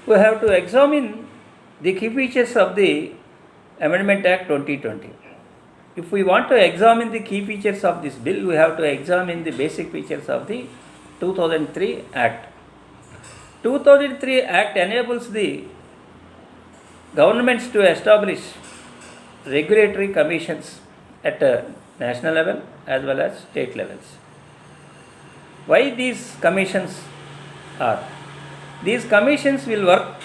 we have to examine the key features of the Amendment Act 2020. If we want to examine the key features of this bill, we have to examine the basic features of the 2003 Act. 2003 Act enables the governments to establish regulatory commissions at a national level as well as state levels. Why these commissions are? These commissions will work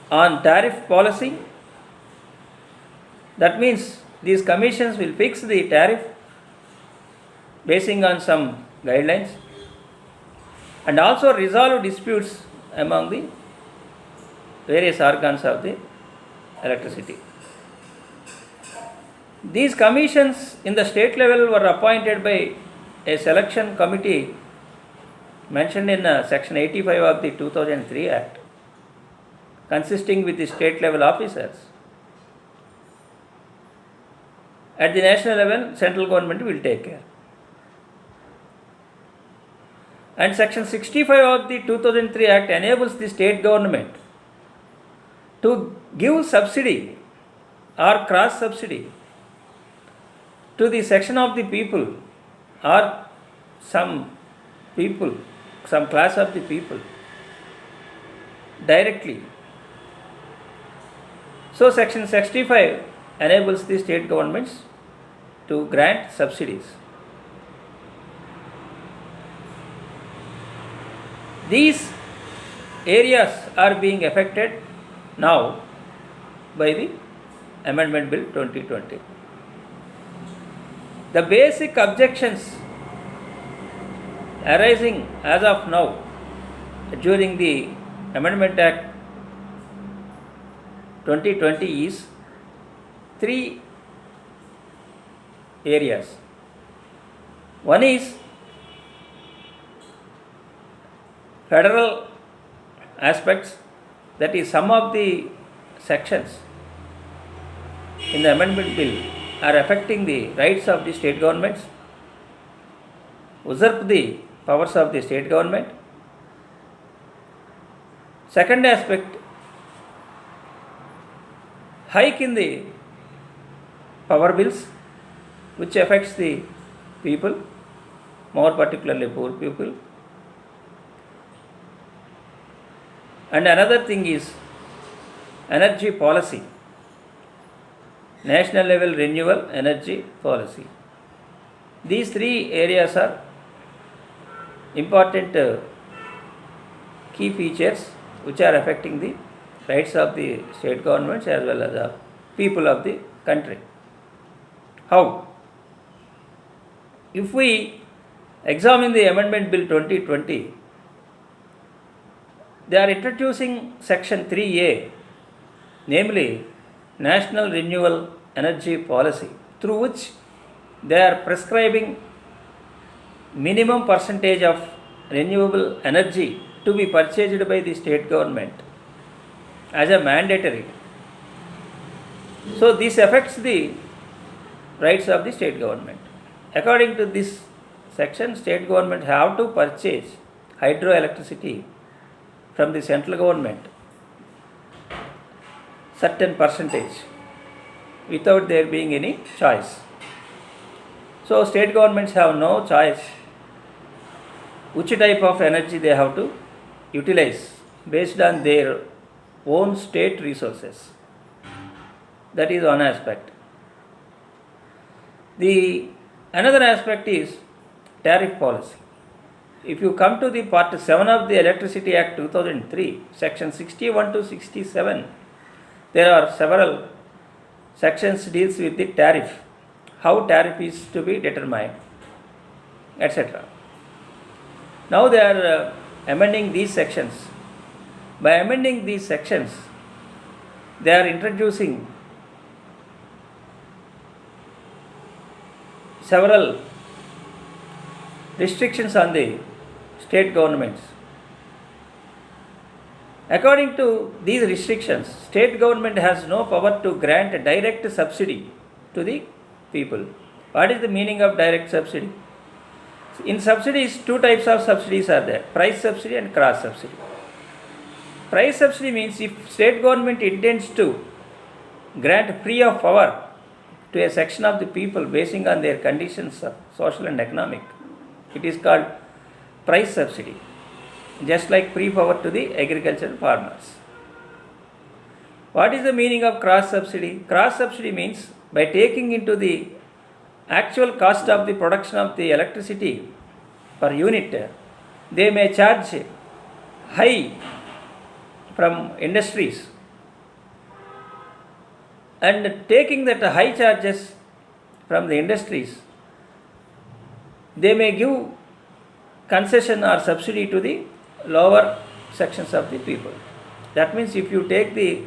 on tariff policy. That means these commissions will fix the tariff basing on some guidelines and also resolve disputes among the various organs of the electricity. These commissions in the state level were appointed by a selection committee mentioned in section 85 of the 2003 Act, consisting with the state level officers. At the national level, central government will take care. And section 65 of the 2003 Act enables the state government to give subsidy or cross subsidy to the section of the people or some people, some class of the people directly. So section 65 enables the state governments to grant subsidies. These areas are being affected now by the Amendment Bill 2020. The basic objections arising as of now during the Amendment Act 2020 is three areas. One is federal aspects, that is, some of the sections in the amendment bill are affecting the rights of the state governments, usurp the powers of the state government. Second aspect, hike in the power bills, which affects the people, more particularly poor people. And another thing is energy policy, national level renewable energy policy. These three areas are important key features which are affecting the rights of the state governments as well as the people of the country. How? If we examine the Amendment Bill 2020, they are introducing section 3A, namely National Renewable Energy Policy, through which they are prescribing minimum percentage of renewable energy to be purchased by the state government as a mandatory. So this affects the rights of the state government. According to this section, state government have to purchase hydroelectricity from the central government certain percentage without there being any choice. So state governments have no choice which type of energy they have to utilize based on their own state resources. That is one aspect. The another aspect is tariff policy. If you come to the part 7 of the Electricity Act 2003, section 61 to 67, there are several sections deals with the tariff, how tariff is to be determined, etc. Now they are amending these sections. By amending these sections, they are introducing several restrictions on the state governments. According to these restrictions, state government has no power to grant a direct subsidy to the people. What is the meaning of direct subsidy? In subsidies, two types of subsidies are there, price subsidy and cross subsidy. Price subsidy means if state government intends to grant free of power to a section of the people basing on their conditions of social and economic, it is called price subsidy, just like free power to the agricultural farmers. What is the meaning of cross subsidy? Cross subsidy means by taking into the actual cost of the production of the electricity per unit, they may charge high from industries, and taking that high charges from the industries, they may give concession or subsidy to the lower sections of the people. That means if you take the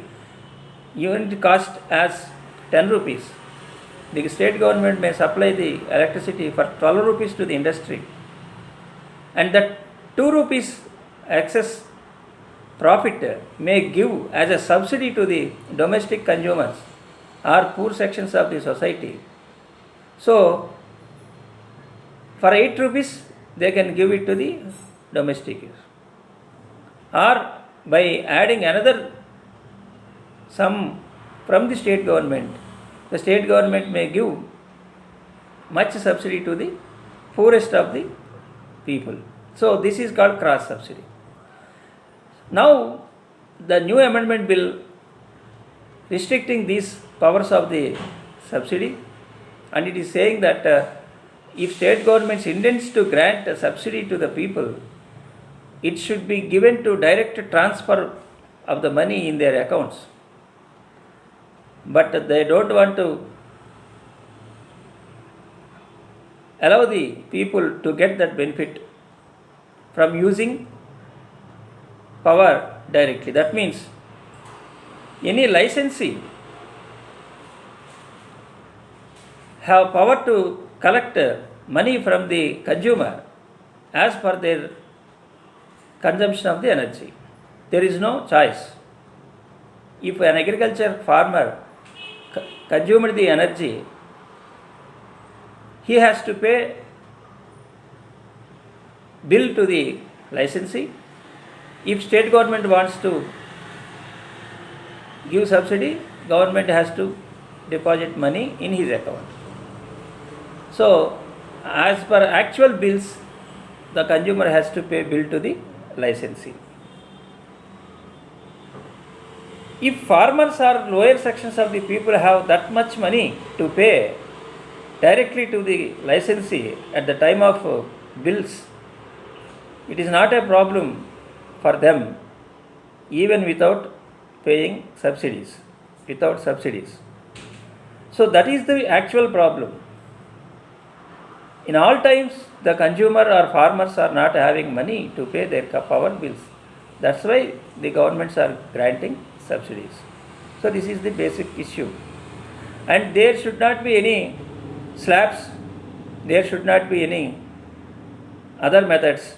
unit cost as 10 rupees, the state government may supply the electricity for 12 rupees to the industry, and that 2 rupees excess profit may give as a subsidy to the domestic consumers or poor sections of the society. So, for 8 rupees, they can give it to the domestic use. Or by adding another sum from the state government, the state government may give much subsidy to the poorest of the people. So, this is called cross subsidy. Now, the new amendment bill restricting these powers of the subsidy, and it is saying that if state governments intends to grant a subsidy to the people, it should be given to direct transfer of the money in their accounts. But they don't want to allow the people to get that benefit from using power directly. That means any licensee have power to collect money from the consumer as per their consumption of the energy. There is no choice. If an agriculture farmer consumed the energy, he has to pay bill to the licensee. If state government wants to give subsidy, government has to deposit money in his account. So, as per actual bills, the consumer has to pay bill to the licensee. If farmers or lower sections of the people have that much money to pay directly to the licensee at the time of bills, it is not a problem for them even without paying subsidies, without subsidies. So that is the actual problem. In all times, the consumer or farmers are not having money to pay their power bills. That's why the governments are granting subsidies. So this is the basic issue. And there should not be any slabs, there should not be any other methods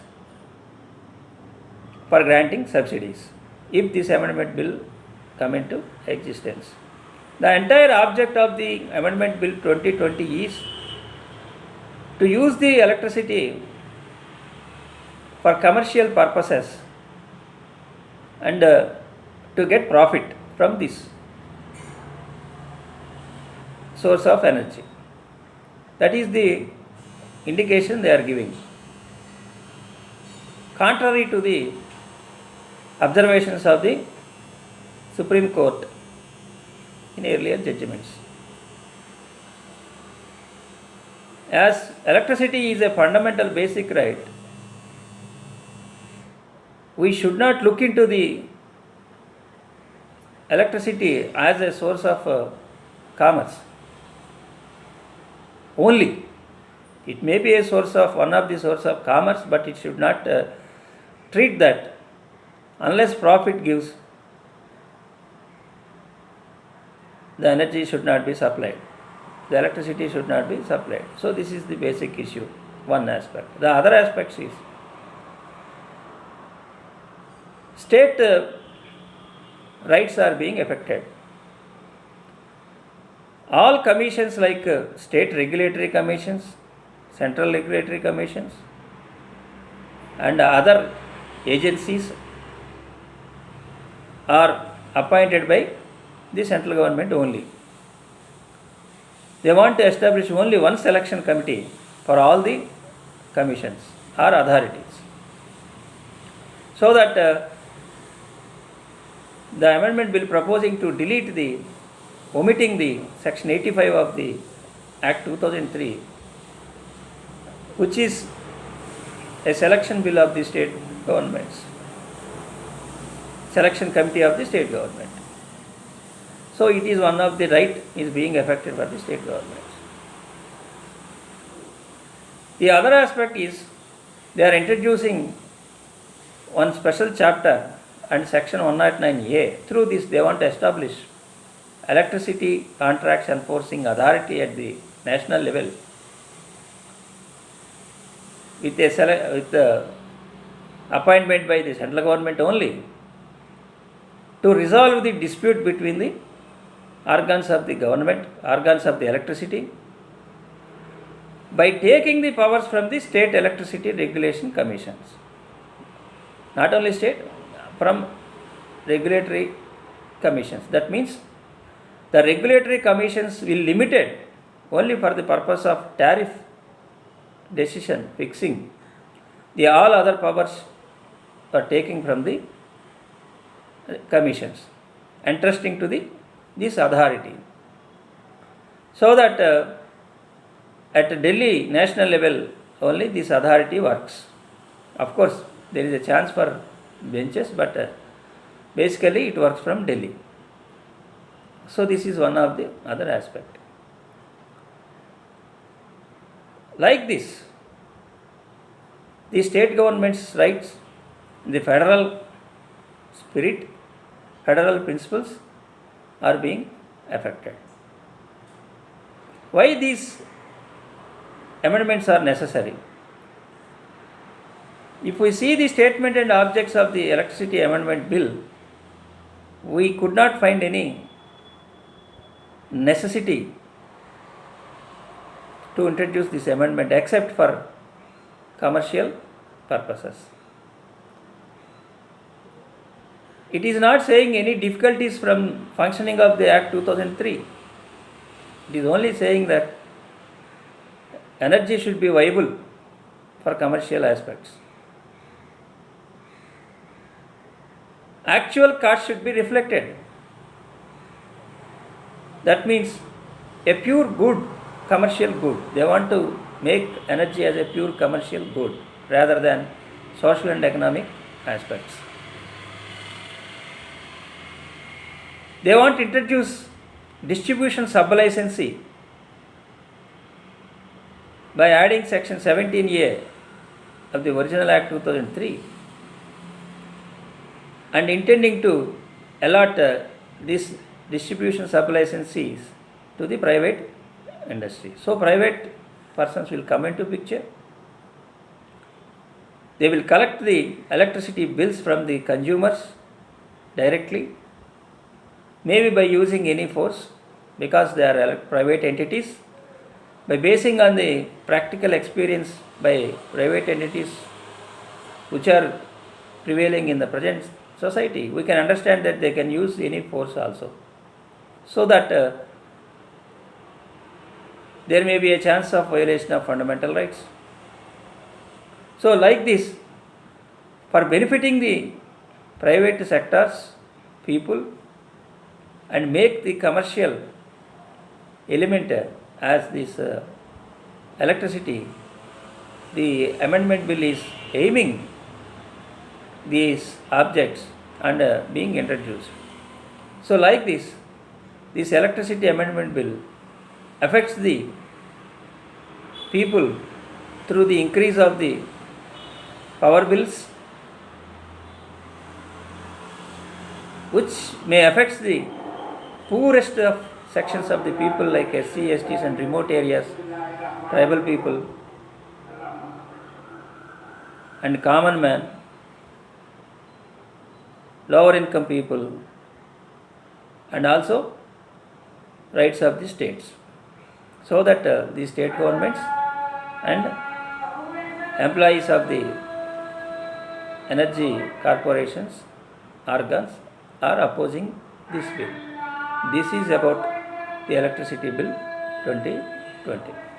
for granting subsidies if this amendment bill come into existence. The entire object of the amendment bill 2020 is to use the electricity for commercial purposes and to get profit from this source of energy. That is the indication they are giving, contrary to the observations of the Supreme Court in earlier judgments. As electricity is a fundamental basic right, we should not look into the electricity as a source of commerce only. It may be a source of one of the source of commerce, but it should not treat that unless profit gives, the energy should not be supplied. The electricity should not be supplied. So this is the basic issue, one aspect. The other aspect is state rights are being affected. All commissions like state regulatory commissions, central regulatory commissions and other agencies are appointed by the central government only. They want to establish only one selection committee for all the commissions or authorities. So that the amendment bill proposing to omitting the section 85 of the Act 2003, which is a selection bill of the state governments, selection committee of the state government. So it is one of the right is being affected by the state governments. The other aspect is they are introducing one special chapter and section 109A. Through this they want to establish electricity contracts enforcing authority at the national level with the appointment by the central government only to resolve the dispute between the organs of the government, organs of the electricity, by taking the powers from the state electricity regulation commissions. Not only state, from regulatory commissions. That means the regulatory commissions will limited only for the purpose of tariff decision fixing. The all other powers are taking from the commissions, entrusting to this authority. So that at Delhi national level only this authority works. Of course, there is a chance for benches, but basically it works from Delhi. So this is one of the other aspect. Like this, the state government's rights, the federal spirit, federal principles are being affected. Why these amendments are necessary? If we see the statement and objects of the Electricity Amendment Bill, we could not find any necessity to introduce this amendment except for commercial purposes. It is not saying any difficulties from functioning of the Act 2003. It is only saying that energy should be viable for commercial aspects. Actual cost should be reflected. That means a pure good, commercial good. They want to make energy as a pure commercial good rather than social and economic aspects. They want to introduce distribution sublicency by adding section 17A of the original Act 2003 and intending to allot this distribution sublicencies to the private industry. So private persons will come into picture. They will collect the electricity bills from the consumers directly, maybe by using any force because they are private entities. By basing on the practical experience by private entities which are prevailing in the present society, we can understand that they can use any force also. So that there may be a chance of violation of fundamental rights. So like this, for benefiting the private sectors, people, and make the commercial element as this electricity, the amendment bill is aiming these objects and being introduced. So like this electricity amendment bill affects the people through the increase of the power bills, which may affect the poorest of sections of the people like SC, STs and remote areas, tribal people and common man, lower income people, and also rights of the states. So that the state governments and employees of the energy corporations, organs, are opposing this bill. This is about the electricity bill 2020.